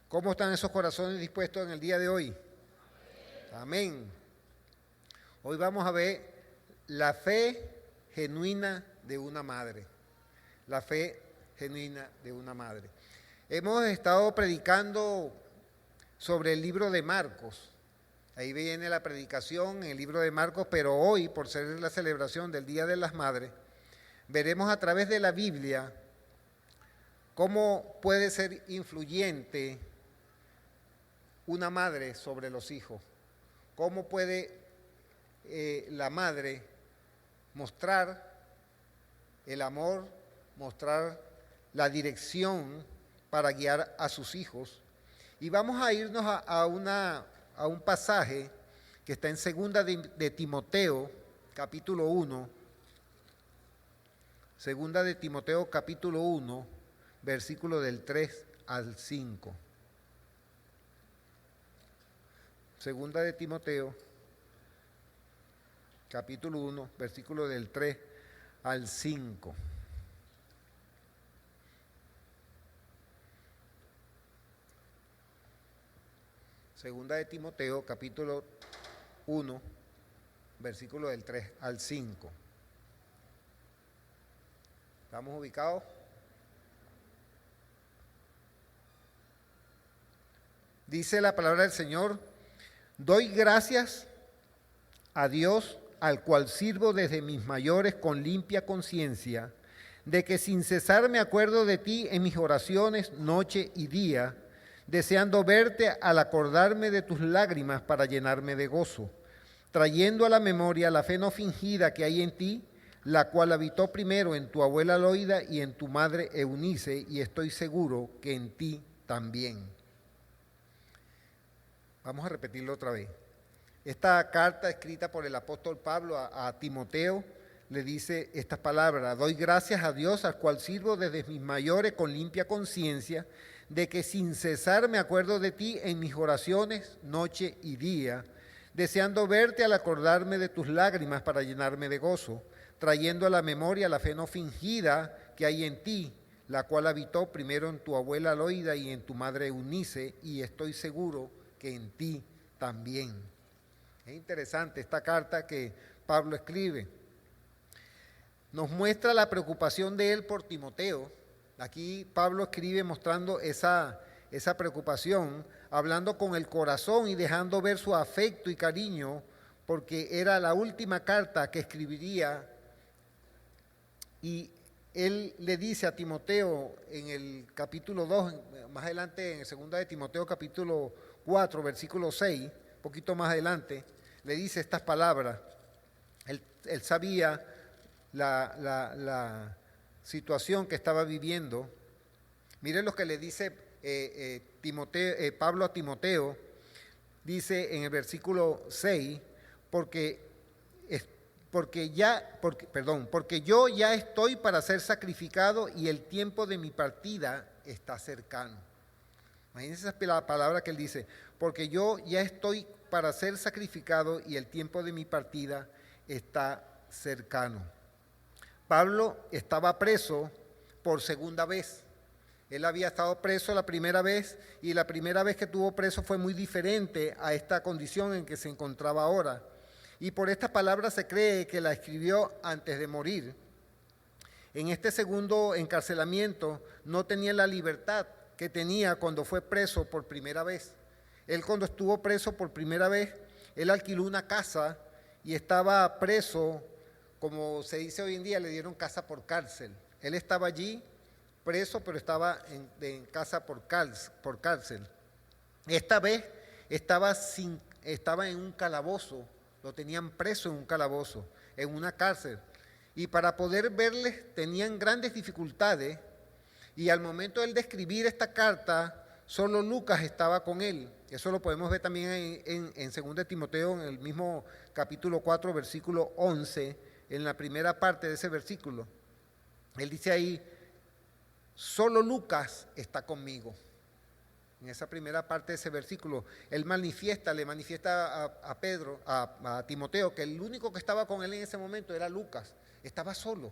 ¿Cómo están esos corazones dispuestos en el día de hoy? Amén. Hoy vamos a ver la fe genuina de una madre. La fe genuina de una madre. Hemos estado predicando sobre el libro de Marcos. Ahí viene la predicación en el libro de Marcos, pero hoy, por ser la celebración del Día de las Madres, veremos a través de la Biblia cómo puede ser influyente una madre sobre los hijos. Cómo puede la madre mostrar el amor, mostrar la dirección para guiar a sus hijos. Y vamos a irnos a un pasaje que está en segunda de Timoteo, capítulo 1. Segunda de Timoteo, capítulo 1, versículo del 3 al 5. Segunda de Timoteo, capítulo 1, versículo del 3 al 5. Segunda de Timoteo, capítulo 1, versículo del 3 al 5. ¿Estamos ubicados? Dice la palabra del Señor: doy gracias a Dios, al cual sirvo desde mis mayores con limpia conciencia, de que sin cesar me acuerdo de ti en mis oraciones noche y día, deseando verte al acordarme de tus lágrimas para llenarme de gozo, trayendo a la memoria la fe no fingida que hay en ti, la cual habitó primero en tu abuela Loida y en tu madre Eunice, y estoy seguro que en ti también. Vamos a repetirlo otra vez. Esta carta escrita por el apóstol Pablo a Timoteo le dice estas palabras: doy gracias a Dios, al cual sirvo desde mis mayores con limpia conciencia, de que sin cesar me acuerdo de ti en mis oraciones noche y día, deseando verte al acordarme de tus lágrimas para llenarme de gozo, trayendo a la memoria la fe no fingida que hay en ti, la cual habitó primero en tu abuela Loida y en tu madre Eunice, y estoy seguro que en ti también. Es interesante esta carta que Pablo escribe. Nos muestra la preocupación de él por Timoteo. Aquí Pablo escribe mostrando esa preocupación, hablando con el corazón y dejando ver su afecto y cariño, porque era la última carta que escribiría. Y él le dice a Timoteo en el capítulo 2, más adelante en 2 de Timoteo capítulo 4, versículo 6, un poquito más adelante, le dice estas palabras. Él sabía la situación que estaba viviendo. Miren lo que le dice Pablo a Timoteo. Dice en el versículo 6, porque yo ya estoy para ser sacrificado y el tiempo de mi partida está cercano. Imagínense esa palabra que él dice: porque yo ya estoy para ser sacrificado y el tiempo de mi partida está cercano. Pablo estaba preso por segunda vez. Él había estado preso la primera vez, y la primera vez que estuvo preso fue muy diferente a esta condición en que se encontraba ahora. Y por esta palabra se cree que la escribió antes de morir. En este segundo encarcelamiento no tenía la libertad que tenía cuando fue preso por primera vez. Él, cuando estuvo preso por primera vez, él alquiló una casa y estaba preso, como se dice hoy en día, le dieron casa por cárcel. Él estaba allí preso, pero estaba en casa por cárcel. Esta vez estaba en un calabozo, lo tenían preso en un calabozo, en una cárcel. Y para poder verles tenían grandes dificultades, y al momento de él de escribir esta carta, solo Lucas estaba con él. Eso lo podemos ver también en 2 de Timoteo, en el mismo capítulo 4, versículo 11, en la primera parte de ese versículo. Él dice ahí: solo Lucas está conmigo. En esa primera parte de ese versículo, él le manifiesta a Timoteo, que el único que estaba con él en ese momento era Lucas. Estaba solo.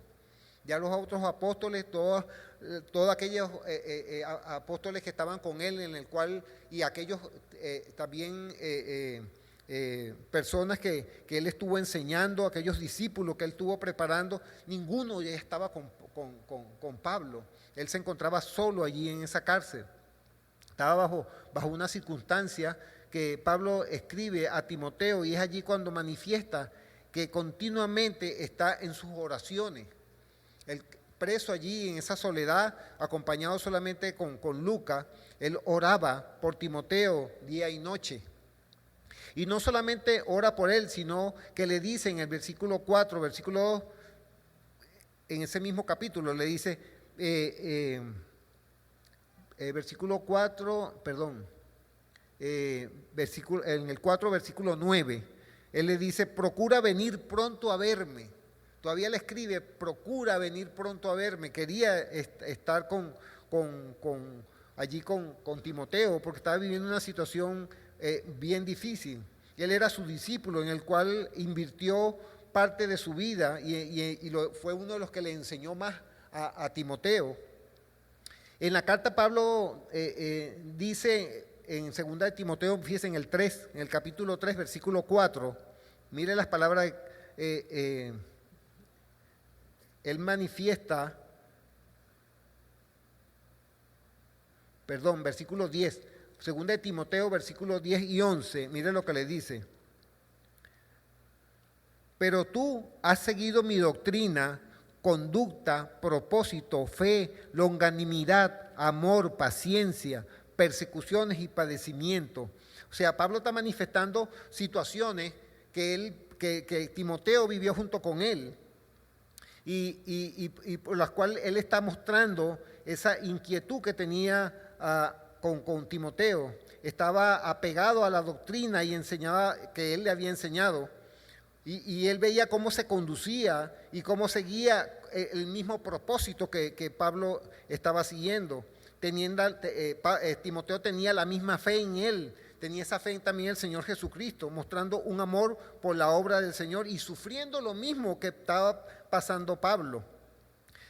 Ya los otros apóstoles, todos aquellos apóstoles que estaban con él, en el cual, y aquellos también personas que él estuvo enseñando, aquellos discípulos que él estuvo preparando, ninguno ya estaba con Pablo. Él se encontraba solo allí en esa cárcel. Estaba bajo una circunstancia que Pablo escribe a Timoteo, y es allí cuando manifiesta que continuamente está en sus oraciones. El preso allí en esa soledad, acompañado solamente con Lucas, él oraba por Timoteo día y noche. Y no solamente ora por él, sino que le dice en el versículo 4, versículo 2, en ese mismo capítulo, le dice, versículo 4, perdón, en el 4, versículo 9, él le dice, procura venir pronto a verme. Todavía le escribe, procura venir pronto a verme. Quería estar allí con Timoteo, porque estaba viviendo una situación bien difícil. Él era su discípulo, en el cual invirtió parte de su vida, y fue uno de los que le enseñó más a Timoteo. En la carta Pablo dice en 2 de Timoteo, fíjense en el capítulo 3, versículo 4, mire las palabras, él manifiesta, versículo 10, 2 de Timoteo, versículos 10 y 11, mire lo que le dice. Pero tú has seguido mi doctrina, conducta, propósito, fe, longanimidad, amor, paciencia, persecuciones y padecimiento. O sea, Pablo está manifestando situaciones que Timoteo vivió junto con él, y por las cuales él está mostrando esa inquietud que tenía con Timoteo. Estaba apegado a la doctrina y enseñaba que él le había enseñado. Y él veía cómo se conducía y cómo seguía el mismo propósito que Pablo estaba siguiendo. Timoteo tenía la misma fe en él, tenía esa fe también en el Señor Jesucristo, mostrando un amor por la obra del Señor y sufriendo lo mismo que estaba pasando Pablo.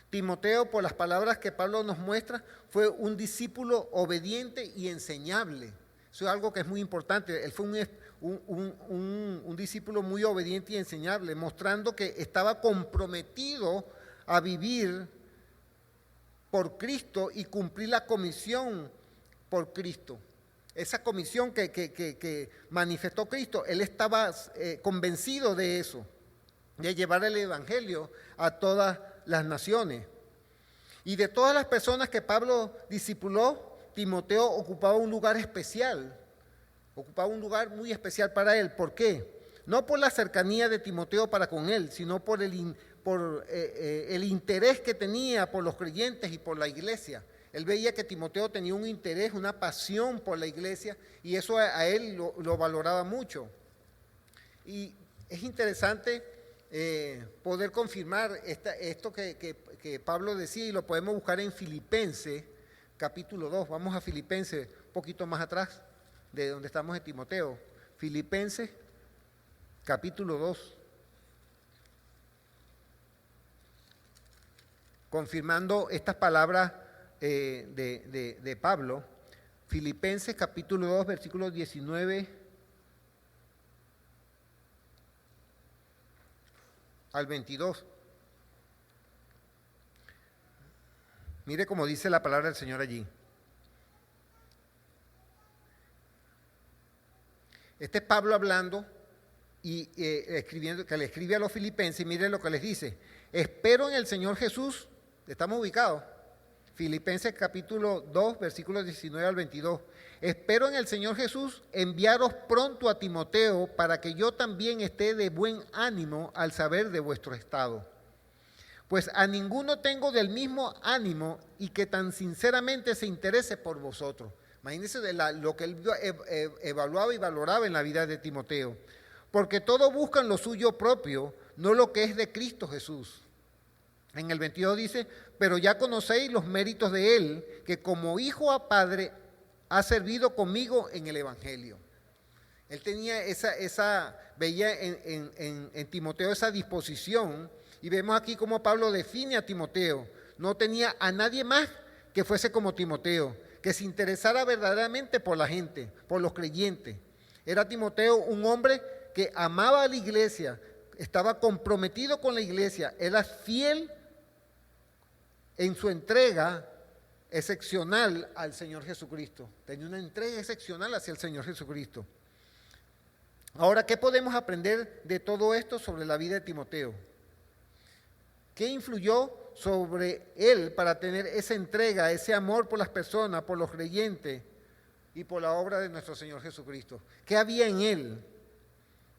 Timoteo, por las palabras que Pablo nos muestra, fue un discípulo obediente y enseñable. Eso es algo que es muy importante. Él fue un discípulo muy obediente y enseñable, mostrando que estaba comprometido a vivir por Cristo y cumplir la comisión por Cristo. Esa comisión que manifestó Cristo, él estaba convencido de eso, de llevar el evangelio a todas las naciones. Y de todas las personas que Pablo discipuló, Timoteo ocupaba un lugar especial. Ocupaba un lugar muy especial para él. ¿Por qué? No por la cercanía de Timoteo para con él, sino por el interés que tenía por los creyentes y por la iglesia. Él veía que Timoteo tenía un interés, una pasión por la iglesia, y eso a él lo valoraba mucho. Y es interesante poder confirmar esto que Pablo decía, y lo podemos buscar en Filipenses, capítulo 2. Vamos a Filipenses, un poquito más atrás de donde estamos en Timoteo. Filipenses, capítulo 2. Confirmando estas palabras de Pablo. Filipenses, capítulo 2, versículos 19 al 22. Mire cómo dice la palabra del Señor allí. Este es Pablo hablando y escribiendo, que le escribe a los filipenses, y mire lo que les dice. Espero en el Señor Jesús, estamos ubicados, Filipenses capítulo 2, versículos 19 al 22. Espero en el Señor Jesús enviaros pronto a Timoteo para que yo también esté de buen ánimo al saber de vuestro estado. Pues a ninguno tengo del mismo ánimo y que tan sinceramente se interese por vosotros. Imagínense lo que él evaluaba y valoraba en la vida de Timoteo. Porque todos buscan lo suyo propio, no lo que es de Cristo Jesús. En el 22 dice, pero ya conocéis los méritos de él, que como hijo a padre ha servido conmigo en el Evangelio. Él tenía veía en Timoteo esa disposición Y vemos aquí cómo Pablo define a Timoteo. No tenía a nadie más que fuese como Timoteo, que se interesara verdaderamente por la gente, por los creyentes. Era Timoteo un hombre que amaba a la iglesia, estaba comprometido con la iglesia, era fiel en su entrega excepcional al Señor Jesucristo. Tenía una entrega excepcional hacia el Señor Jesucristo. Ahora, ¿qué podemos aprender de todo esto sobre la vida de Timoteo? ¿Qué influyó sobre él para tener esa entrega, ese amor por las personas, por los creyentes y por la obra de nuestro Señor Jesucristo? ¿Qué había en él?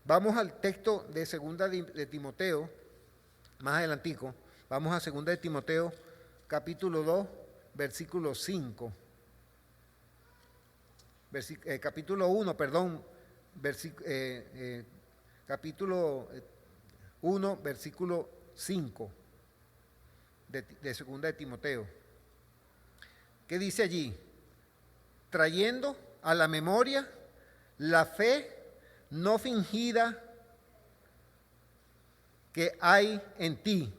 Vamos al texto de segunda de Timoteo, más adelantico. Vamos a segunda de Timoteo, capítulo 2, versículo 5. Capítulo 1, perdón. Capítulo 1, versículo 5 de segunda de Timoteo. ¿Qué dice allí? Trayendo a la memoria la fe no fingida que hay en ti,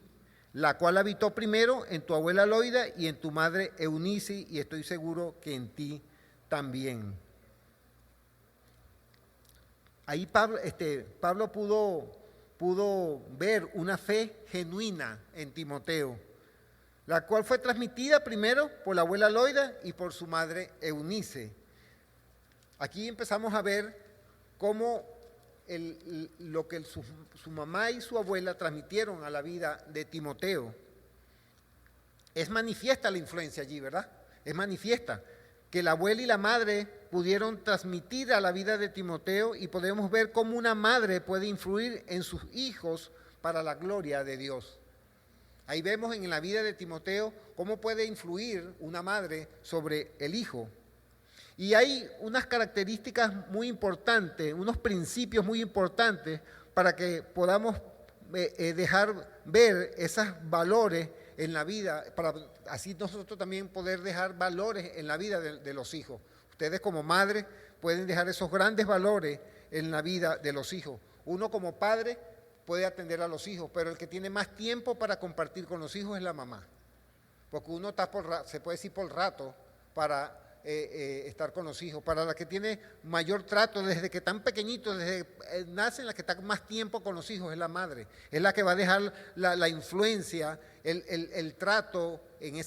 la cual habitó primero en tu abuela Loida y en tu madre Eunice, y estoy seguro que en ti también. Ahí Pablo pudo ver una fe genuina en Timoteo, la cual fue transmitida primero por la abuela Loida y por su madre Eunice. Aquí empezamos a ver cómo lo que su mamá y su abuela transmitieron a la vida de Timoteo. Es manifiesta la influencia allí, ¿verdad? Es manifiesta que la abuela y la madre pudieron transmitir a la vida de Timoteo, y podemos ver cómo una madre puede influir en sus hijos para la gloria de Dios. Ahí vemos en la vida de Timoteo cómo puede influir una madre sobre el hijo. Y hay unas características muy importantes, unos principios muy importantes para que podamos dejar ver esos valores en la vida, para así nosotros también poder dejar valores en la vida de los hijos. Ustedes como madres pueden dejar esos grandes valores en la vida de los hijos. Uno como padre puede atender a los hijos, pero el que tiene más tiempo para compartir con los hijos es la mamá. Porque uno está se puede decir por rato para estar con los hijos. Para la que tiene mayor trato desde que están pequeñitos, desde nacen, la que está más tiempo con los hijos es la madre. Es la que va a dejar la influencia, el trato, en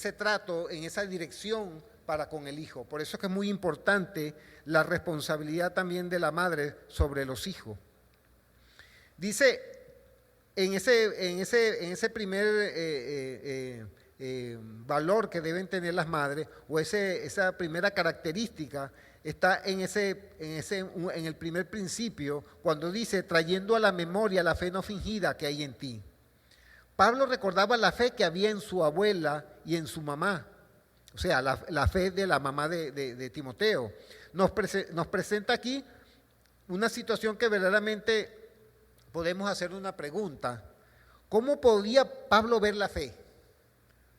esa dirección para con el hijo. Por eso es que es muy importante la responsabilidad también de la madre sobre los hijos. Dice, en ese primer valor que deben tener las madres, o esa primera característica, está en el primer principio, cuando dice, trayendo a la memoria la fe no fingida que hay en ti. Pablo recordaba la fe que había en su abuela y en su mamá, o sea, la fe de la mamá de Timoteo. Nos presenta aquí una situación que verdaderamente podemos hacer una pregunta. ¿Cómo podía Pablo ver la fe?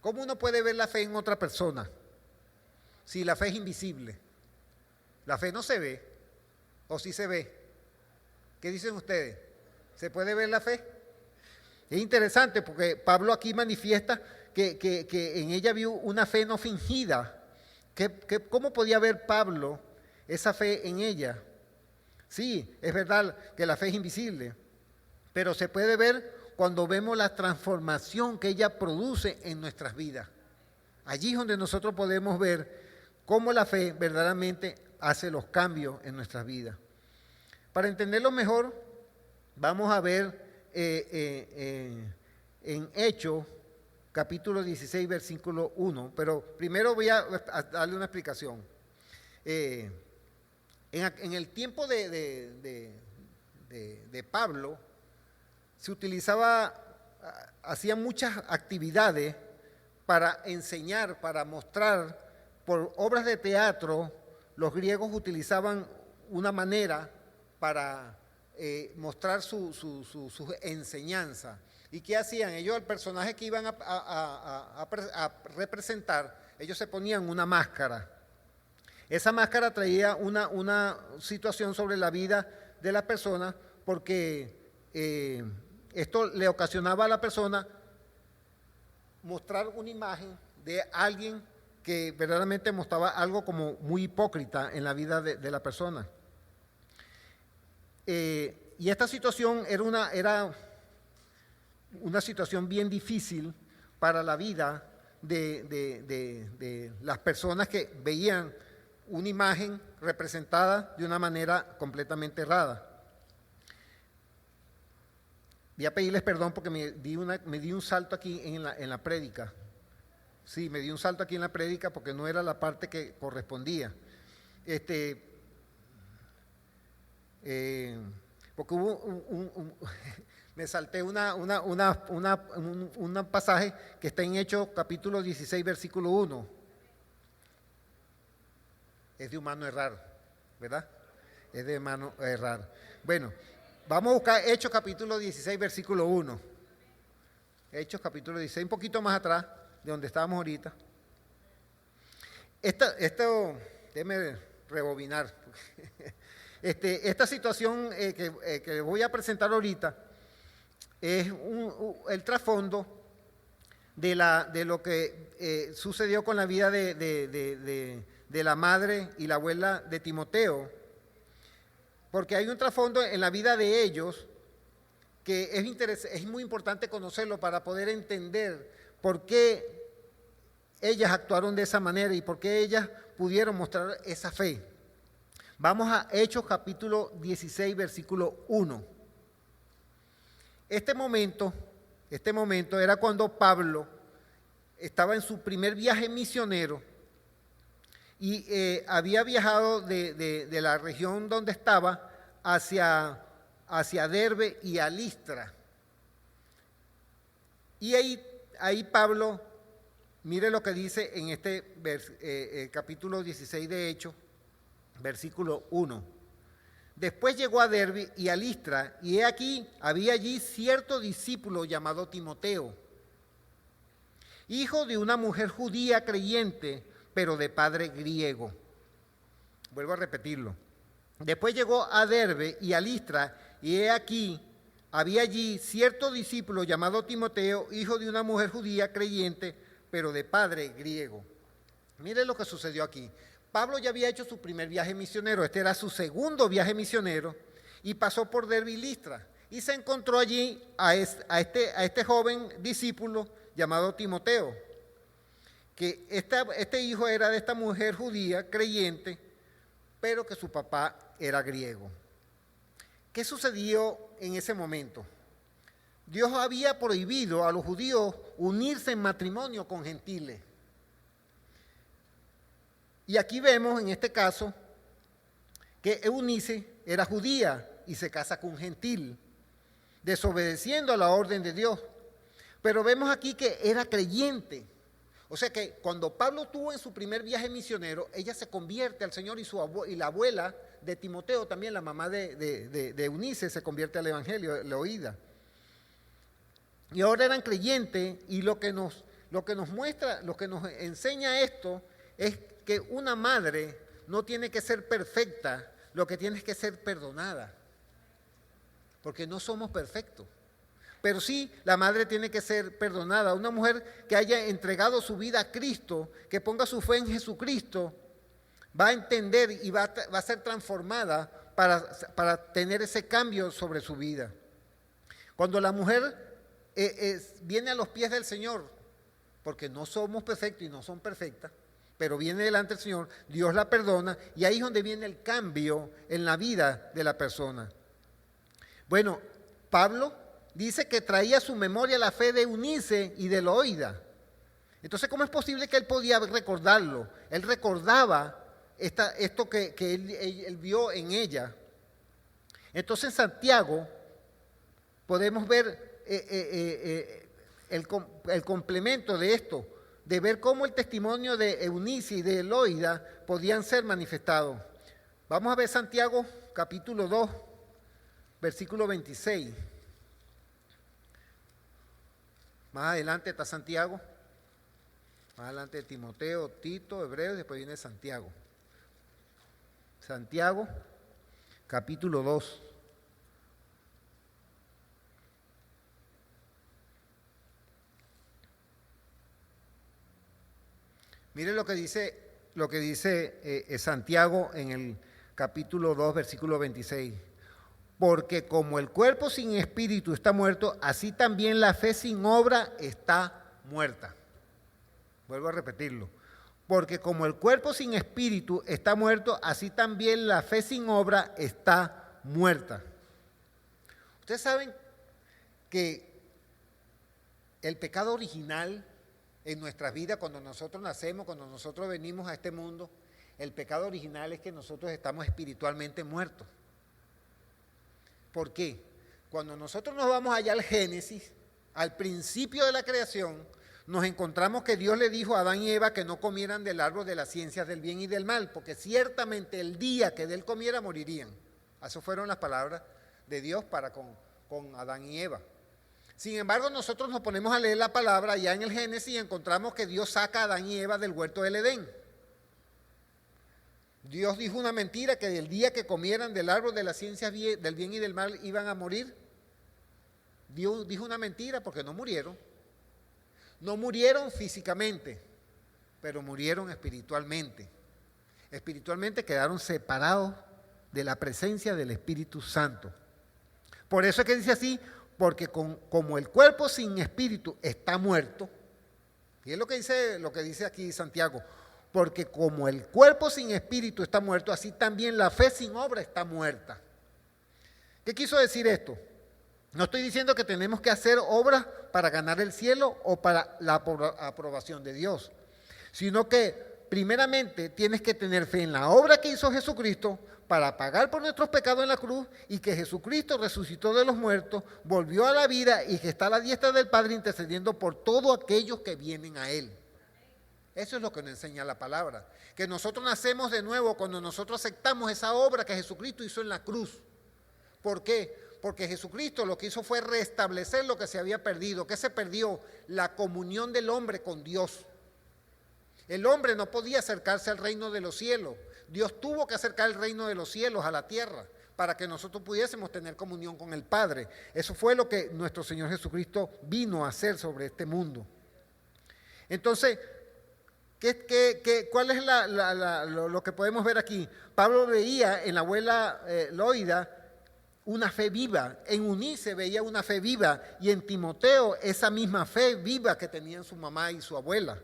¿Cómo uno puede ver la fe en otra persona si la fe es invisible? La fe no se ve, ¿o sí se ve? ¿Qué dicen ustedes? ¿Se puede ver la fe? Es interesante porque Pablo aquí manifiesta que en ella vio una fe no fingida. ¿Cómo podía ver Pablo esa fe en ella? Sí, es verdad que la fe es invisible, pero se puede ver cuando vemos la transformación que ella produce en nuestras vidas. Allí es donde nosotros podemos ver cómo la fe verdaderamente hace los cambios en nuestras vidas. Para entenderlo mejor, vamos a ver en Hechos, capítulo 16, versículo 1, pero primero voy a darle una explicación. En el tiempo de Pablo, se hacían muchas actividades para enseñar, para mostrar, por obras de teatro. Los griegos utilizaban una manera para mostrar su enseñanza. ¿Y qué hacían? Ellos, el personaje que iban a representar, ellos se ponían una máscara. Esa máscara traía una situación sobre la vida de la persona, porque esto le ocasionaba a la persona mostrar una imagen de alguien que verdaderamente mostraba algo como muy hipócrita en la vida de la persona. Y esta situación era una situación bien difícil para la vida de las personas que veían una imagen representada de una manera completamente errada. Voy a pedirles perdón porque me di un salto aquí en la prédica. Sí, me di un salto aquí en la prédica porque no era la parte que correspondía. Porque hubo me salté un pasaje que está en Hechos capítulo 16, versículo 1. Es de humano errar, ¿verdad? Es de humano errar. Bueno, vamos a buscar Hechos capítulo 16, versículo 1. Hechos capítulo 16, un poquito más atrás de donde estábamos ahorita. Esto déjeme rebobinar. Esta situación que voy a presentar ahorita es el trasfondo de lo que sucedió con la vida de la madre y la abuela de Timoteo, porque hay un trasfondo en la vida de ellos que es muy importante conocerlo para poder entender por qué ellas actuaron de esa manera y por qué ellas pudieron mostrar esa fe. Vamos a Hechos capítulo 16, versículo 1. Este momento era cuando Pablo estaba en su primer viaje misionero y había viajado de la región donde estaba hacia Derbe y a Listra. Y ahí Pablo, mire lo que dice en este capítulo 16 de Hechos, versículo 1. Después llegó a Derbe y a Listra, y había allí cierto discípulo llamado Timoteo, hijo de una mujer judía creyente, pero de padre griego. Vuelvo a repetirlo. Después llegó a Derbe y a Listra, y había allí cierto discípulo llamado Timoteo, hijo de una mujer judía creyente, pero de padre griego. Mire lo que sucedió aquí. Pablo ya había hecho su primer viaje misionero, este era su segundo viaje misionero, y pasó por Derbe y Listra, y se encontró allí a este joven discípulo llamado Timoteo, que este hijo era de esta mujer judía creyente, pero que su papá era griego. ¿Qué sucedió en ese momento? Dios había prohibido a los judíos unirse en matrimonio con gentiles. Y aquí vemos en este caso que Eunice era judía y se casa con un gentil, desobedeciendo a la orden de Dios. Pero vemos aquí que era creyente. O sea que cuando Pablo tuvo en su primer viaje misionero, ella se convierte al Señor y la abuela de Timoteo, también la mamá de Eunice, se convierte al Evangelio, Loída. Y ahora eran creyentes y lo que nos muestra, lo que nos enseña esto es que una madre no tiene que ser perfecta, lo que tiene es que ser perdonada, porque no somos perfectos. Pero sí, la madre tiene que ser perdonada. Una mujer que haya entregado su vida a Cristo, que ponga su fe en Jesucristo, va a entender y va a ser transformada para tener ese cambio sobre su vida. Cuando la mujer viene a los pies del Señor, porque no somos perfectos y no son perfectas, pero viene delante del Señor, Dios la perdona y ahí es donde viene el cambio en la vida de la persona. Bueno, Pablo dice que traía a su memoria la fe de Eunice y de Loída. Entonces, ¿cómo es posible que él podía recordarlo? Él recordaba esto que él vio en ella. Entonces, en Santiago podemos ver el complemento de esto, de ver cómo el testimonio de Eunice y de Loída podían ser manifestados. Vamos a ver Santiago capítulo 2, versículo 26. Más adelante está Santiago, más adelante Timoteo, Tito, Hebreos, después viene Santiago. Santiago, capítulo 2. Mire lo que dice Santiago en el capítulo 2, versículo 26. Porque como el cuerpo sin espíritu está muerto, así también la fe sin obra está muerta. Vuelvo a repetirlo. Porque como el cuerpo sin espíritu está muerto, así también la fe sin obra está muerta. Ustedes saben que el pecado original en nuestras vidas, cuando nosotros nacemos, cuando nosotros venimos a este mundo, el pecado original es que nosotros estamos espiritualmente muertos. ¿Por qué? Cuando nosotros nos vamos allá al Génesis, al principio de la creación, nos encontramos que Dios le dijo a Adán y Eva que no comieran del árbol de las ciencias del bien y del mal, porque ciertamente el día que de él comiera morirían. Esas fueron las palabras de Dios para con Adán y Eva. Sin embargo, nosotros nos ponemos a leer la palabra allá en el Génesis y encontramos que Dios saca a Adán y Eva del huerto del Edén. Dios dijo una mentira, que el día que comieran del árbol de las ciencias del bien y del mal iban a morir. Dios dijo una mentira porque no murieron. No murieron físicamente, pero murieron espiritualmente. Espiritualmente quedaron separados de la presencia del Espíritu Santo. Por eso es que dice así, porque como el cuerpo sin espíritu está muerto, y es lo que dice aquí Santiago, porque como el cuerpo sin espíritu está muerto, así también la fe sin obra está muerta. ¿Qué quiso decir esto? No estoy diciendo que tenemos que hacer obras para ganar el cielo o para la aprobación de Dios, sino que primeramente tienes que tener fe en la obra que hizo Jesucristo para pagar por nuestros pecados en la cruz, y que Jesucristo resucitó de los muertos, volvió a la vida y que está a la diestra del Padre intercediendo por todos aquellos que vienen a Él. Eso es lo que nos enseña la palabra, que nosotros nacemos de nuevo cuando nosotros aceptamos esa obra que Jesucristo hizo en la cruz. ¿Por qué? Porque Jesucristo lo que hizo fue restablecer lo que se había perdido. ¿Qué se perdió? La comunión del hombre con Dios. El hombre no podía acercarse al reino de los cielos. Dios tuvo que acercar el reino de los cielos a la tierra para que nosotros pudiésemos tener comunión con el Padre. Eso fue lo que nuestro Señor Jesucristo vino a hacer sobre este mundo. Entonces, ¿cuál es lo que podemos ver aquí? Pablo veía en la abuela Loida una fe viva, en Unice veía una fe viva, y en Timoteo esa misma fe viva que tenían su mamá y su abuela.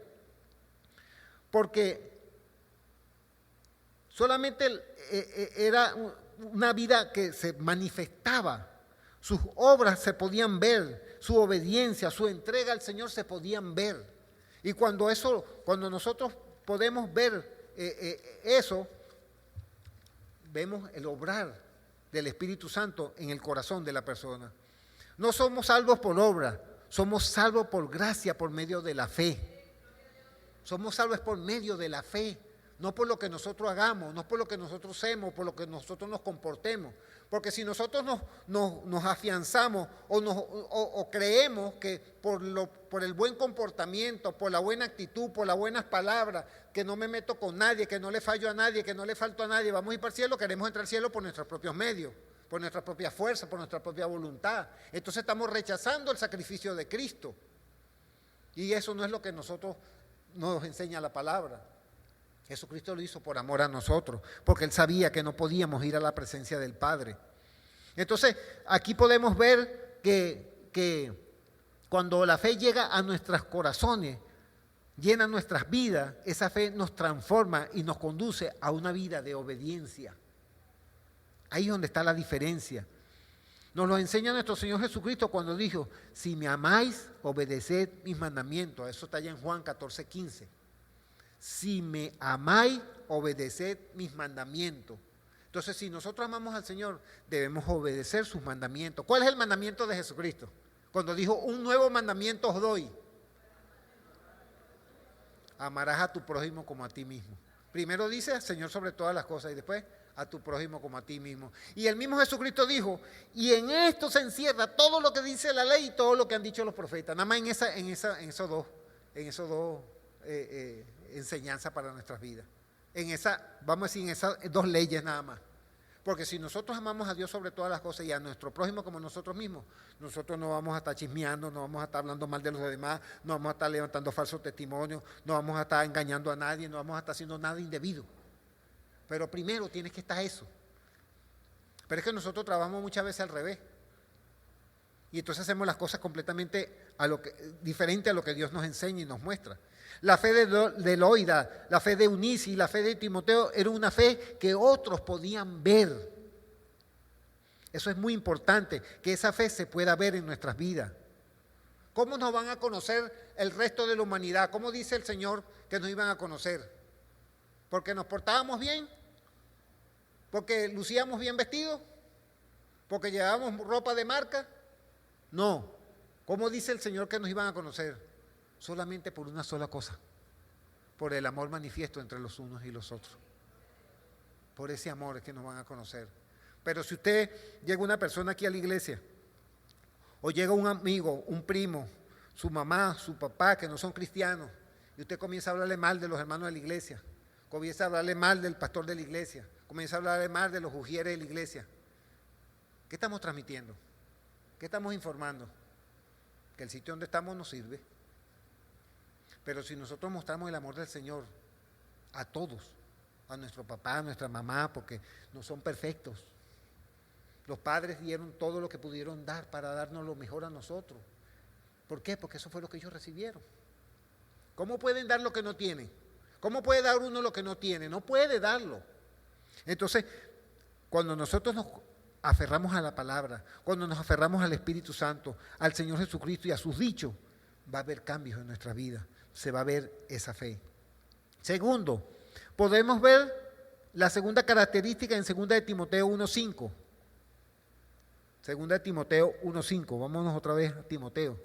Porque solamente era una vida que se manifestaba, sus obras se podían ver, su obediencia, su entrega al Señor se podían ver. Y cuando nosotros podemos ver eso, vemos el obrar del Espíritu Santo en el corazón de la persona. No somos salvos por obra, somos salvos por gracia, por medio de la fe. Somos salvos por medio de la fe, no por lo que nosotros hagamos, no por lo que nosotros hacemos, por lo que nosotros nos comportemos. Porque si nosotros nos afianzamos o creemos que por el buen comportamiento, por la buena actitud, por las buenas palabras, que no me meto con nadie, que no le fallo a nadie, que no le falto a nadie, vamos a ir para el cielo, queremos entrar al cielo por nuestros propios medios, por nuestra propia fuerza, por nuestra propia voluntad. Entonces estamos rechazando el sacrificio de Cristo. Y eso no es lo que nos enseña la palabra. Jesucristo lo hizo por amor a nosotros, porque Él sabía que no podíamos ir a la presencia del Padre. Entonces, aquí podemos ver que cuando la fe llega a nuestros corazones, llena nuestras vidas, esa fe nos transforma y nos conduce a una vida de obediencia. Ahí es donde está la diferencia. Nos lo enseña nuestro Señor Jesucristo cuando dijo, si me amáis, obedeced mis mandamientos. Eso está allá en Juan 14:15. Si me amáis, obedeced mis mandamientos. Entonces, si nosotros amamos al Señor, debemos obedecer sus mandamientos. ¿Cuál es el mandamiento de Jesucristo? Cuando dijo, un nuevo mandamiento os doy. Amarás a tu prójimo como a ti mismo. Primero dice, Señor sobre todas las cosas, y después a tu prójimo como a ti mismo. Y el mismo Jesucristo dijo, y en esto se encierra todo lo que dice la ley y todo lo que han dicho los profetas. Nada más en esos dos enseñanzas para nuestras vidas. Vamos a decir, en esas dos leyes nada más. Porque si nosotros amamos a Dios sobre todas las cosas y a nuestro prójimo como nosotros mismos, nosotros no vamos a estar chismeando, no vamos a estar hablando mal de los demás, no vamos a estar levantando falsos testimonios, no vamos a estar engañando a nadie, no vamos a estar haciendo nada indebido. Pero primero tienes que estar eso. Pero es que nosotros trabajamos muchas veces al revés. Y entonces hacemos las cosas completamente diferente a lo que Dios nos enseña y nos muestra. La fe de Loida, la fe de Eunice y la fe de Timoteo era una fe que otros podían ver. Eso es muy importante, que esa fe se pueda ver en nuestras vidas. ¿Cómo nos van a conocer el resto de la humanidad? ¿Cómo dice el Señor que nos iban a conocer? ¿Porque nos portábamos bien? ¿Porque lucíamos bien vestidos? ¿Porque llevábamos ropa de marca? No. ¿Cómo dice el Señor que nos iban a conocer? Solamente por una sola cosa, por el amor manifiesto entre los unos y los otros. Por ese amor es que nos van a conocer. Pero si usted llega una persona aquí a la iglesia, o llega un amigo, un primo, su mamá, su papá, que no son cristianos, y usted comienza a hablarle mal de los hermanos de la iglesia, comienza a hablarle mal del pastor de la iglesia, comienza a hablarle mal de los ujieres de la iglesia, ¿qué estamos transmitiendo? ¿Qué estamos informando? Que el sitio donde estamos nos sirve. Pero si nosotros mostramos el amor del Señor a todos, a nuestro papá, a nuestra mamá, porque no son perfectos. Los padres dieron todo lo que pudieron dar para darnos lo mejor a nosotros. ¿Por qué? Porque eso fue lo que ellos recibieron. ¿Cómo pueden dar lo que no tienen? ¿Cómo puede dar uno lo que no tiene? No puede darlo. Entonces, cuando nosotros nos aferramos a la palabra, cuando nos aferramos al Espíritu Santo, al Señor Jesucristo y a sus dichos, va a haber cambios en nuestra vida. Se va a ver esa fe. Segundo, podemos ver la segunda característica en 2 de Timoteo 1:5. 2 de Timoteo 1:5. Vámonos otra vez a Timoteo.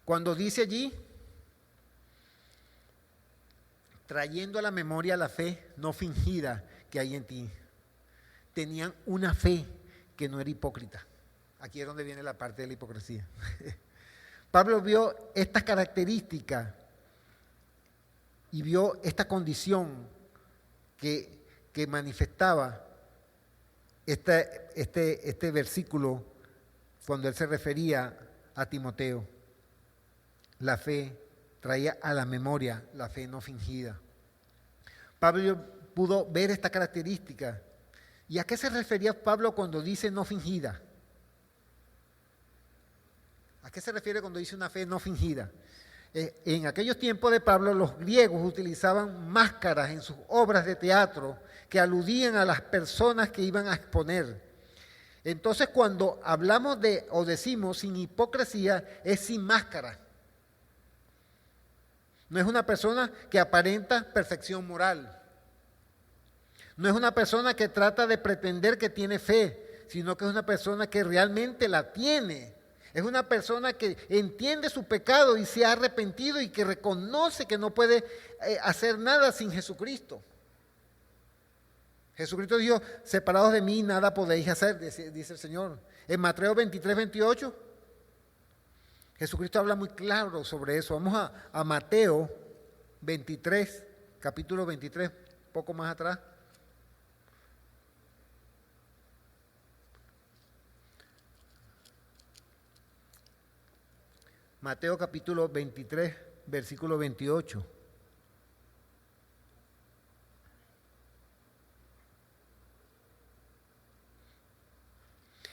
Cuando dice allí, trayendo a la memoria la fe no fingida que hay en ti. Tenían una fe que no era hipócrita. Aquí es donde viene la parte de la hipocresía. Pablo vio estas características y vio esta condición que manifestaba este versículo cuando él se refería a Timoteo. La fe traía a la memoria la fe no fingida. Pablo pudo ver esta característica. ¿Y a qué se refería Pablo cuando dice no fingida? ¿A qué se refiere cuando dice una fe no fingida? En aquellos tiempos de Pablo, los griegos utilizaban máscaras en sus obras de teatro que aludían a las personas que iban a exponer. Entonces, cuando hablamos de o decimos sin hipocresía, es sin máscara. No es una persona que aparenta perfección moral. No es una persona que trata de pretender que tiene fe, sino que es una persona que realmente la tiene. Es una persona que entiende su pecado y se ha arrepentido y que reconoce que no puede hacer nada sin Jesucristo. Jesucristo dijo, separados de mí nada podéis hacer, dice el Señor. En Mateo 23:28, Jesucristo habla muy claro sobre eso. Vamos a Mateo 23, capítulo 23, poco más atrás. Mateo capítulo 23, versículo 28.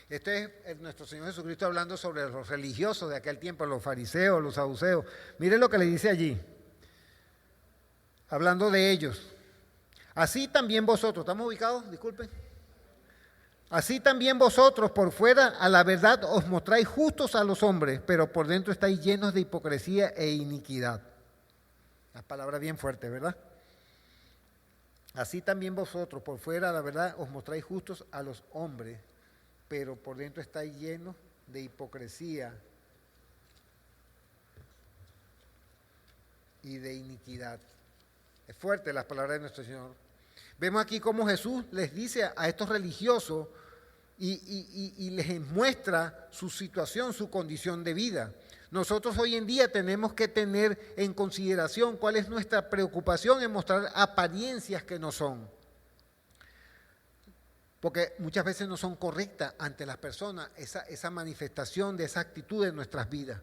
Este es nuestro Señor Jesucristo hablando sobre los religiosos de aquel tiempo, los fariseos, los saduceos. Miren lo que le dice allí, hablando de ellos. Así también vosotros, ¿estamos ubicados? Disculpen. Así también vosotros por fuera a la verdad os mostráis justos a los hombres, pero por dentro estáis llenos de hipocresía e iniquidad. Las palabras bien fuertes, ¿verdad? Así también vosotros por fuera a la verdad os mostráis justos a los hombres, pero por dentro estáis llenos de hipocresía y de iniquidad. Es fuerte las palabras de nuestro Señor. Vemos aquí cómo Jesús les dice a estos religiosos y les muestra su situación, su condición de vida. Nosotros hoy en día tenemos que tener en consideración cuál es nuestra preocupación en mostrar apariencias que no son. Porque muchas veces no son correctas ante las personas esa manifestación de esa actitud en nuestras vidas.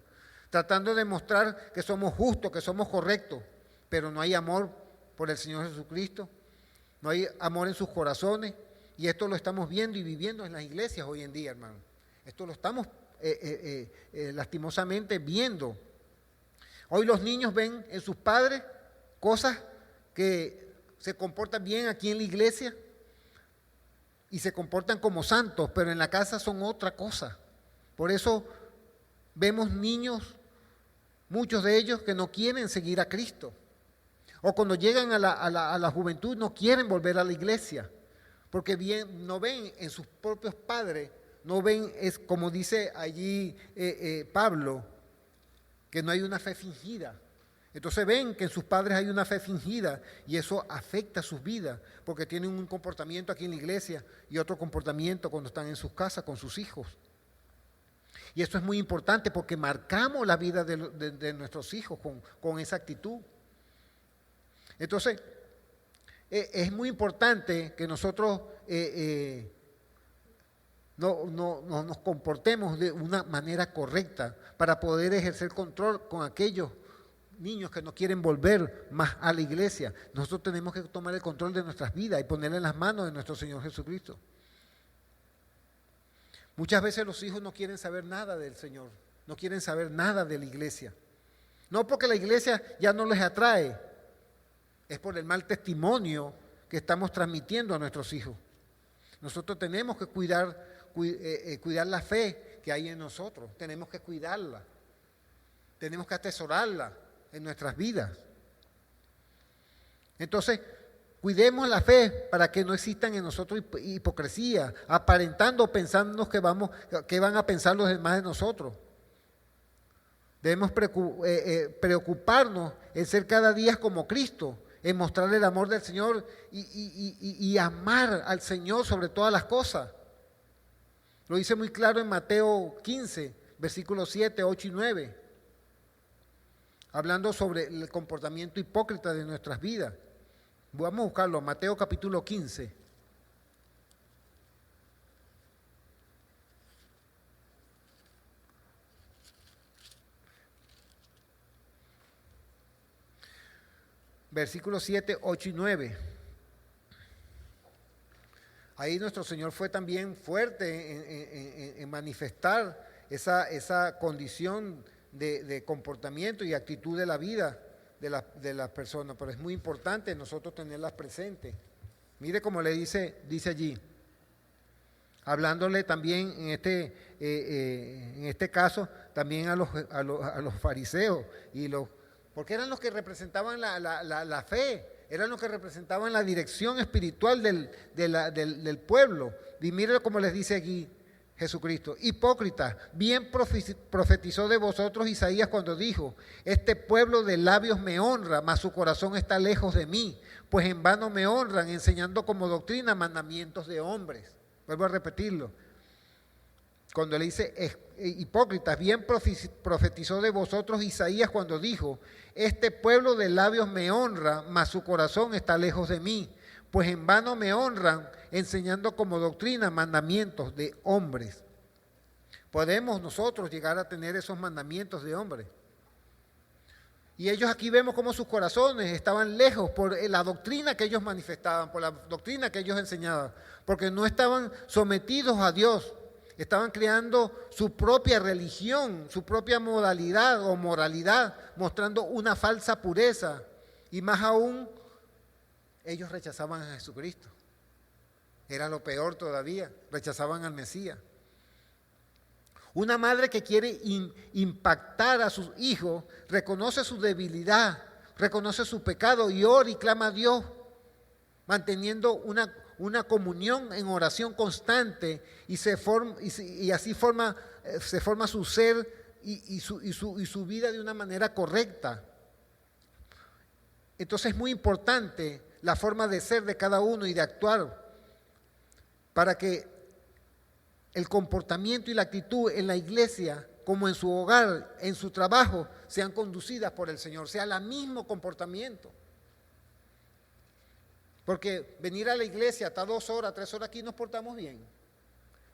Tratando de mostrar que somos justos, que somos correctos, pero no hay amor por el Señor Jesucristo, no hay amor en sus corazones, y esto lo estamos viendo y viviendo en las iglesias hoy en día, hermano. Esto lo estamos lastimosamente viendo. Hoy los niños ven en sus padres cosas que se comportan bien aquí en la iglesia y se comportan como santos, pero en la casa son otra cosa. Por eso vemos niños, muchos de ellos que no quieren seguir a Cristo. O cuando llegan a la juventud no quieren volver a la iglesia, porque no ven en sus propios padres, no ven, es como dice allí Pablo, que no hay una fe fingida. Entonces ven que en sus padres hay una fe fingida y eso afecta sus vidas, porque tienen un comportamiento aquí en la iglesia y otro comportamiento cuando están en sus casas con sus hijos. Y esto es muy importante porque marcamos la vida de nuestros hijos con esa actitud. Entonces, es muy importante que nosotros no nos comportemos de una manera correcta para poder ejercer control con aquellos niños que no quieren volver más a la iglesia. Nosotros tenemos que tomar el control de nuestras vidas y ponerle en las manos de nuestro Señor Jesucristo. Muchas veces los hijos no quieren saber nada del Señor, no quieren saber nada de la iglesia. No porque la iglesia ya no les atrae, es por el mal testimonio que estamos transmitiendo a nuestros hijos. Nosotros tenemos que cuidar la fe que hay en nosotros, tenemos que cuidarla, tenemos que atesorarla en nuestras vidas. Entonces, cuidemos la fe para que no existan en nosotros hipocresía, aparentando, pensando que van a pensar los demás de nosotros. Debemos preocuparnos en ser cada día como Cristo, en mostrar el amor del Señor y amar al Señor sobre todas las cosas. Lo dice muy claro en Mateo 15, versículos 7, 8 y 9, hablando sobre el comportamiento hipócrita de nuestras vidas. Vamos a buscarlo, Mateo capítulo 15. Versículos 7, 8 y 9. Ahí nuestro Señor fue también fuerte en manifestar esa condición de comportamiento y actitud de la vida de las personas, pero es muy importante nosotros tenerlas presentes. Mire cómo le dice allí, hablándole también en este caso también a los fariseos porque eran los que representaban la fe, eran los que representaban la dirección espiritual del pueblo. Y mire cómo les dice aquí Jesucristo: hipócritas, bien profetizó de vosotros Isaías cuando dijo: este pueblo de labios me honra, mas su corazón está lejos de mí, pues en vano me honran, enseñando como doctrina mandamientos de hombres. Vuelvo a repetirlo. Cuando le dice hipócritas, bien profetizó de vosotros Isaías cuando dijo: este pueblo de labios me honra, mas su corazón está lejos de mí, pues en vano me honran, enseñando como doctrina mandamientos de hombres. Podemos nosotros llegar a tener esos mandamientos de hombres. Y ellos aquí vemos cómo sus corazones estaban lejos por la doctrina que ellos manifestaban, por la doctrina que ellos enseñaban, porque no estaban sometidos a Dios, estaban creando su propia religión, su propia modalidad o moralidad, mostrando una falsa pureza. Y más aún, ellos rechazaban a Jesucristo. Era lo peor todavía, rechazaban al Mesías. Una madre que quiere impactar a sus hijos reconoce su debilidad, reconoce su pecado y ora y clama a Dios, manteniendo una comunión en oración constante y así se forma su ser y su vida de una manera correcta. Entonces es muy importante la forma de ser de cada uno y de actuar para que el comportamiento y la actitud en la iglesia, como en su hogar, en su trabajo, sean conducidas por el Señor, sea el mismo comportamiento. Porque venir a la iglesia hasta 2 horas, 3 horas aquí nos portamos bien.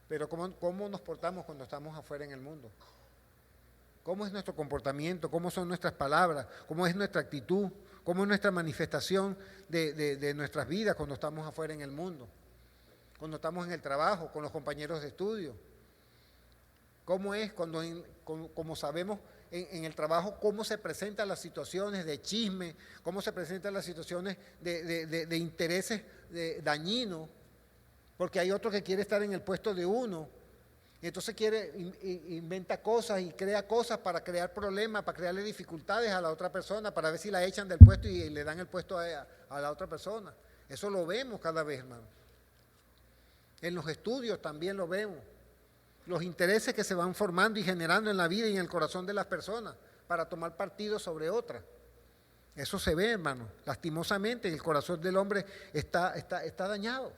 Pero ¿cómo nos portamos cuando estamos afuera en el mundo? ¿Cómo es nuestro comportamiento? ¿Cómo son nuestras palabras? ¿Cómo es nuestra actitud? ¿Cómo es nuestra manifestación de nuestras vidas cuando estamos afuera en el mundo? Cuando estamos en el trabajo, con los compañeros de estudio. ¿Cómo es cuando, como sabemos, en el trabajo, cómo se presentan las situaciones de chisme, cómo se presentan las situaciones de intereses dañinos? Porque hay otro que quiere estar en el puesto de uno, y entonces inventa cosas y crea cosas para crear problemas, para crearle dificultades a la otra persona, para ver si la echan del puesto y le dan el puesto a la otra persona. Eso lo vemos cada vez, hermano. En los estudios también lo vemos. Los intereses que se van formando y generando en la vida y en el corazón de las personas para tomar partido sobre otras. Eso se ve, hermano. Lastimosamente, el corazón del hombre está dañado.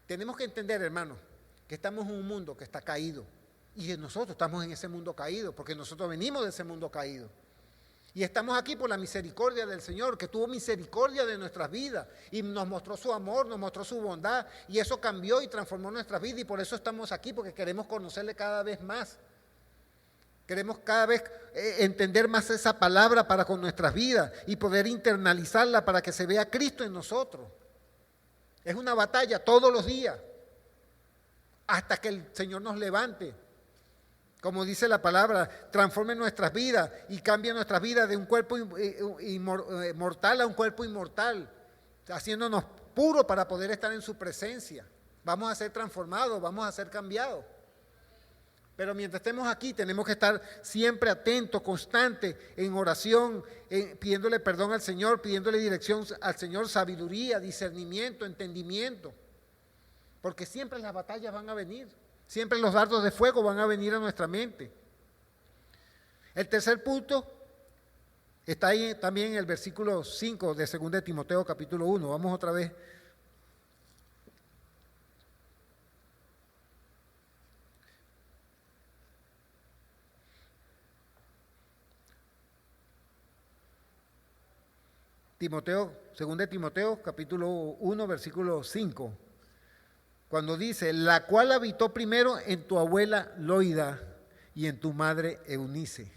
Tenemos que entender, hermano, que estamos en un mundo que está caído. Y nosotros estamos en ese mundo caído, porque nosotros venimos de ese mundo caído. Y estamos aquí por la misericordia del Señor, que tuvo misericordia de nuestras vidas y nos mostró su amor, nos mostró su bondad, y eso cambió y transformó nuestras vidas, y por eso estamos aquí, porque queremos conocerle cada vez más. Queremos cada vez entender más esa palabra para con nuestras vidas y poder internalizarla para que se vea Cristo en nosotros. Es una batalla todos los días, hasta que el Señor nos levante. Como dice la palabra, transforme nuestras vidas y cambie nuestras vidas de un cuerpo mortal a un cuerpo inmortal, haciéndonos puros para poder estar en su presencia. Vamos a ser transformados, vamos a ser cambiados. Pero mientras estemos aquí tenemos que estar siempre atentos, constantes, en oración, pidiéndole perdón al Señor, pidiéndole dirección al Señor, sabiduría, discernimiento, entendimiento. Porque siempre las batallas van a venir. Siempre los dardos de fuego van a venir a nuestra mente. El tercer punto está ahí también en el versículo 5 de 2 de Timoteo capítulo 1. Vamos otra vez. Timoteo, 2 de Timoteo capítulo 1, versículo 5. Cuando dice, la cual habitó primero en tu abuela Loida y en tu madre Eunice.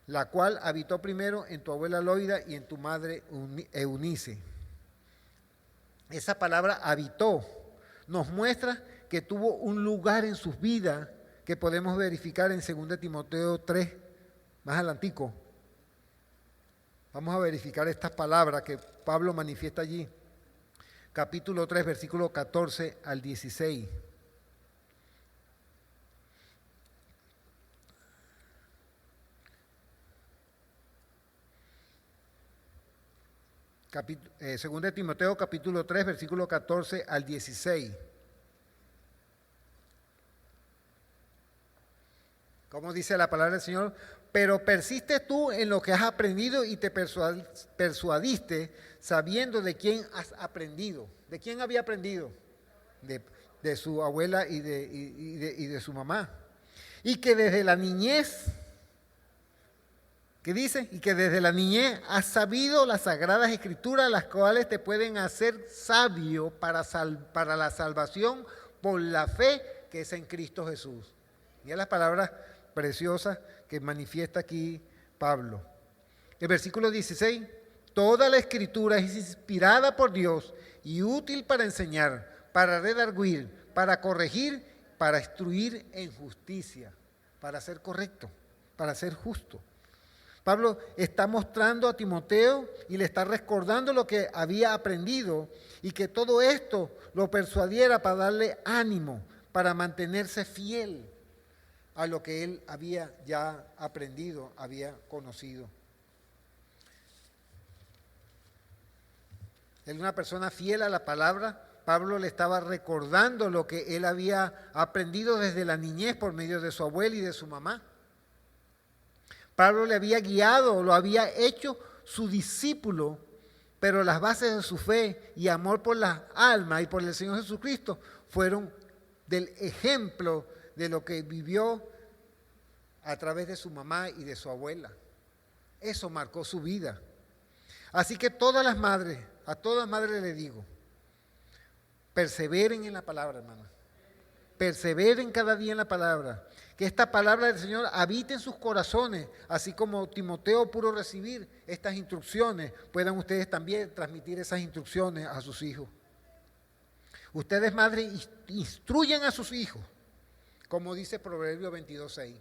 La cual habitó primero en tu abuela Loida y en tu madre Eunice. Esa palabra habitó nos muestra que tuvo un lugar en sus vidas que podemos verificar en 2 de Timoteo 3, más adelantico. Vamos a verificar estas palabras que Pablo manifiesta allí. Capítulo 3, versículo 14 al 16. Según de Timoteo, capítulo 3, versículo 14 al 16. ¿Cómo dice la palabra del Señor? Pero persistes tú en lo que has aprendido y te persuadiste sabiendo de quién has aprendido. ¿De quién había aprendido? De su abuela y de su mamá. Y que desde la niñez, ¿qué dice? Y que desde la niñez has sabido las sagradas escrituras, las cuales te pueden hacer sabio para la salvación por la fe que es en Cristo Jesús. Mira las palabras preciosas que manifiesta aquí Pablo. El versículo 16, toda la escritura es inspirada por Dios y útil para enseñar, para redarguir, para corregir, para instruir en justicia, para ser correcto, para ser justo. Pablo está mostrando a Timoteo y le está recordando lo que había aprendido y que todo esto lo persuadiera para darle ánimo, para mantenerse fiel a lo que él había ya aprendido, había conocido. Él una persona fiel a la palabra. Pablo le estaba recordando lo que él había aprendido desde la niñez por medio de su abuela y de su mamá. Pablo le había guiado, lo había hecho su discípulo pero las bases de su fe y amor por las almas y por el Señor Jesucristo fueron del ejemplo de lo que vivió a través de su mamá y de su abuela. Eso marcó su vida. Así que todas las madres, a todas las madres les digo, perseveren en la palabra, hermano. Perseveren cada día en la palabra. Que esta palabra del Señor habite en sus corazones, así como Timoteo pudo recibir estas instrucciones, puedan ustedes también transmitir esas instrucciones a sus hijos. Ustedes, madres, instruyen a sus hijos, como dice Proverbios 22:6.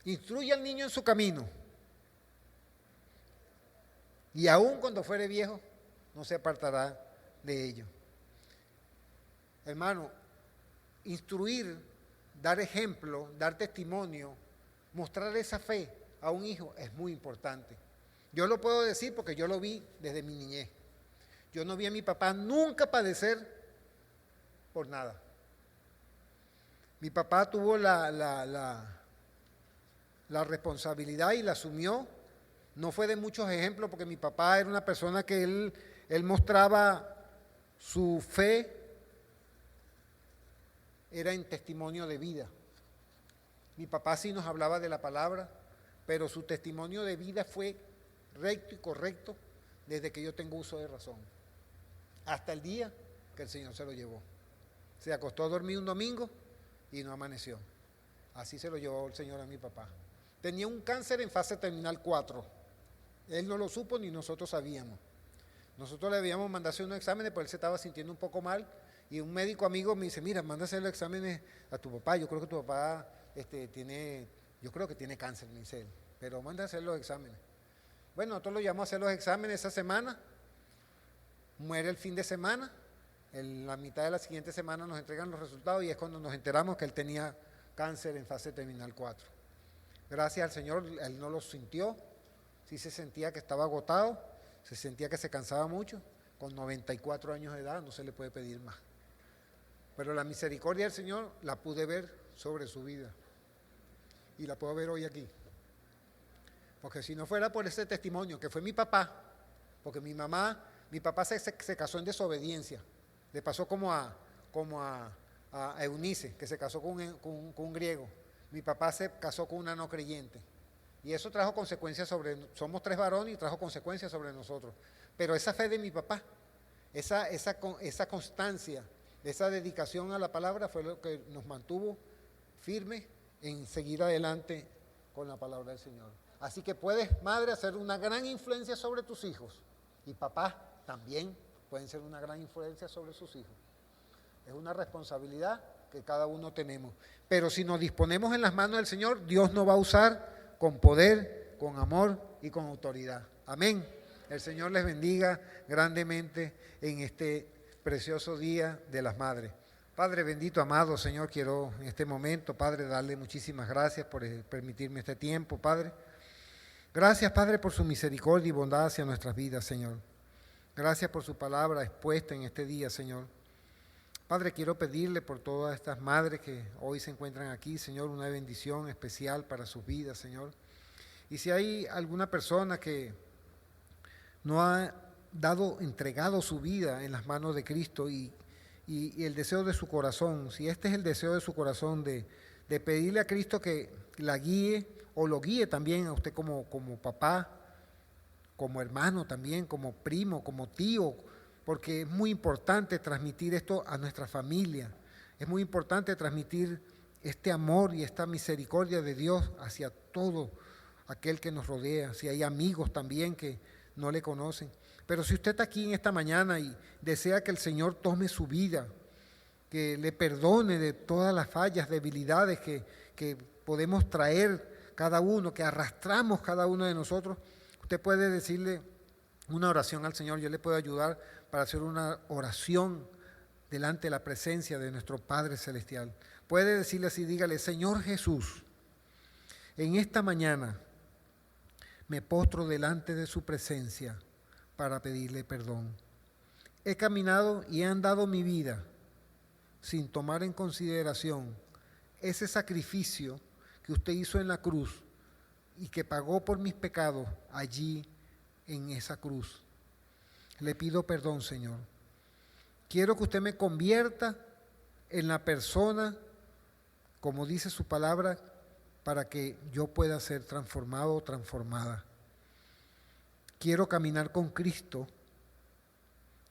Instruye al niño en su camino, y aun cuando fuere viejo, no se apartará de ello. Hermano, instruir, dar ejemplo, dar testimonio, mostrar esa fe a un hijo es muy importante. Yo lo puedo decir porque yo lo vi desde mi niñez. Yo no vi a mi papá nunca padecer por nada. Mi papá tuvo la responsabilidad y la asumió. No fue de muchos ejemplos porque mi papá era una persona que él mostraba su fe, era en testimonio de vida. Mi papá sí nos hablaba de la palabra, pero su testimonio de vida fue recto y correcto desde que yo tengo uso de razón, hasta el día que el Señor se lo llevó. Se acostó a dormir un domingo y no amaneció. Así se lo llevó el Señor a mi papá. Tenía un cáncer en fase terminal 4. Él no lo supo ni nosotros sabíamos. Nosotros le habíamos mandado hacer unos exámenes, pero él se estaba sintiendo un poco mal. Y un médico amigo me dice, mira, manda a hacer los exámenes a tu papá. Yo creo que tu papá tiene cáncer, me dice él. Pero manda a hacer los exámenes. Bueno, nosotros lo llamamos a hacer los exámenes esa semana. Muere el fin de semana. En la mitad de la siguiente semana nos entregan los resultados y es cuando nos enteramos que él tenía cáncer en fase terminal 4. Gracias al Señor, él no lo sintió. Sí se sentía que estaba agotado, se sentía que se cansaba mucho. Con 94 años de edad no se le puede pedir más. Pero la misericordia del Señor la pude ver sobre su vida. Y la puedo ver hoy aquí. Porque si no fuera por ese testimonio, que fue mi papá, porque mi papá se casó en desobediencia. Le pasó como a Eunice, que se casó con un griego. Mi papá se casó con una no creyente. Y eso trajo consecuencias somos 3 varones y trajo consecuencias sobre nosotros. Pero esa fe de mi papá, esa constancia, esa dedicación a la palabra fue lo que nos mantuvo firmes en seguir adelante con la palabra del Señor. Así que puedes, madre, hacer una gran influencia sobre tus hijos. Y papá también pueden ser una gran influencia sobre sus hijos. Es una responsabilidad que cada uno tenemos. Pero si nos disponemos en las manos del Señor, Dios nos va a usar con poder, con amor y con autoridad. Amén. El Señor les bendiga grandemente en este precioso día de las madres. Padre bendito, amado Señor, quiero en este momento, Padre, darle muchísimas gracias por permitirme este tiempo, Padre. Gracias, Padre, por su misericordia y bondad hacia nuestras vidas, Señor. Gracias por su palabra expuesta en este día, Señor. Padre, quiero pedirle por todas estas madres que hoy se encuentran aquí, Señor, una bendición especial para sus vidas, Señor. Y si hay alguna persona que no ha entregado su vida en las manos de Cristo y el deseo de su corazón, si este es el deseo de su corazón de pedirle a Cristo que la guíe o lo guíe también a usted como papá, como hermano también, como primo, como tío, porque es muy importante transmitir esto a nuestra familia, es muy importante transmitir este amor y esta misericordia de Dios hacia todo aquel que nos rodea, si hay amigos también que no le conocen. Pero si usted está aquí en esta mañana y desea que el Señor tome su vida, que le perdone de todas las fallas, debilidades que podemos traer cada uno, que arrastramos cada uno de nosotros, usted puede decirle una oración al Señor. Yo le puedo ayudar para hacer una oración delante de la presencia de nuestro Padre Celestial. Puede decirle así, dígale: Señor Jesús, en esta mañana me postro delante de su presencia para pedirle perdón. He caminado y he andado mi vida sin tomar en consideración ese sacrificio que usted hizo en la cruz y que pagó por mis pecados allí en esa cruz. Le pido perdón, Señor. Quiero que usted me convierta en la persona, como dice su palabra, para que yo pueda ser transformado o transformada. Quiero caminar con Cristo.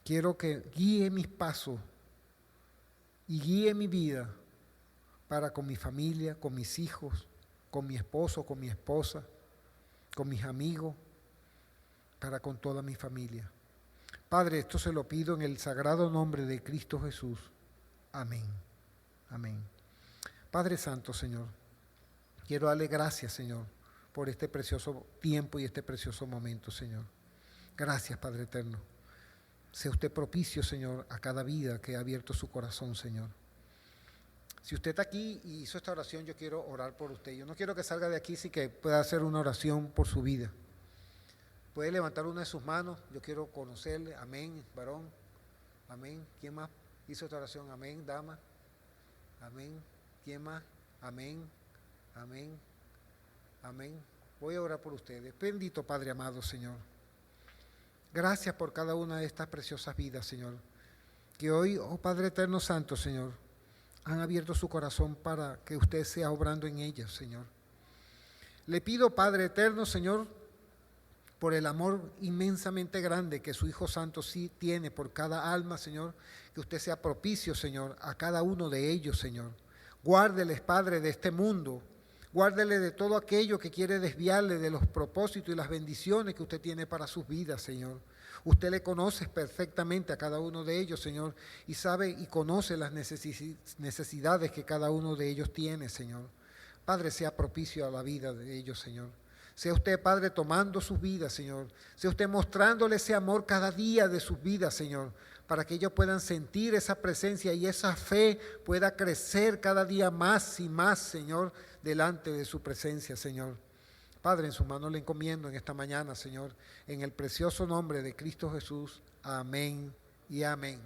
Quiero que guíe mis pasos y guíe mi vida para con mi familia, con mis hijos, con mi esposo, con mi esposa, con mis amigos, para con toda mi familia. Padre, esto se lo pido en el sagrado nombre de Cristo Jesús. Amén. Amén. Padre Santo, Señor, quiero darle gracias, Señor, por este precioso tiempo y este precioso momento, Señor. Gracias, Padre eterno. Sea usted propicio, Señor, a cada vida que ha abierto su corazón, Señor. Si usted está aquí y hizo esta oración, yo quiero orar por usted. Yo no quiero que salga de aquí sin que pueda hacer una oración por su vida. Puede levantar una de sus manos. Yo quiero conocerle. Amén, varón. Amén. ¿Quién más hizo esta oración? Amén, dama. Amén. ¿Quién más? Amén. Amén. Amén. Voy a orar por ustedes. Bendito Padre amado, Señor. Gracias por cada una de estas preciosas vidas, Señor. Que hoy, oh Padre eterno santo, Señor, han abierto su corazón para que usted sea obrando en ellas, Señor. Le pido, Padre eterno, Señor, por el amor inmensamente grande que su Hijo Santo sí tiene por cada alma, Señor, que usted sea propicio, Señor, a cada uno de ellos, Señor. Guárdeles, Padre, de este mundo. Guárdele de todo aquello que quiere desviarle de los propósitos y las bendiciones que usted tiene para sus vidas, Señor. Usted le conoce perfectamente a cada uno de ellos, Señor, y sabe y conoce las necesidades que cada uno de ellos tiene, Señor. Padre, sea propicio a la vida de ellos, Señor. Sea usted, Padre, tomando sus vidas, Señor. Sea usted mostrándole ese amor cada día de sus vidas, Señor, para que ellos puedan sentir esa presencia y esa fe pueda crecer cada día más y más, Señor, delante de su presencia, Señor. Padre, en sus manos le encomiendo en esta mañana, Señor, en el precioso nombre de Cristo Jesús. Amén y amén.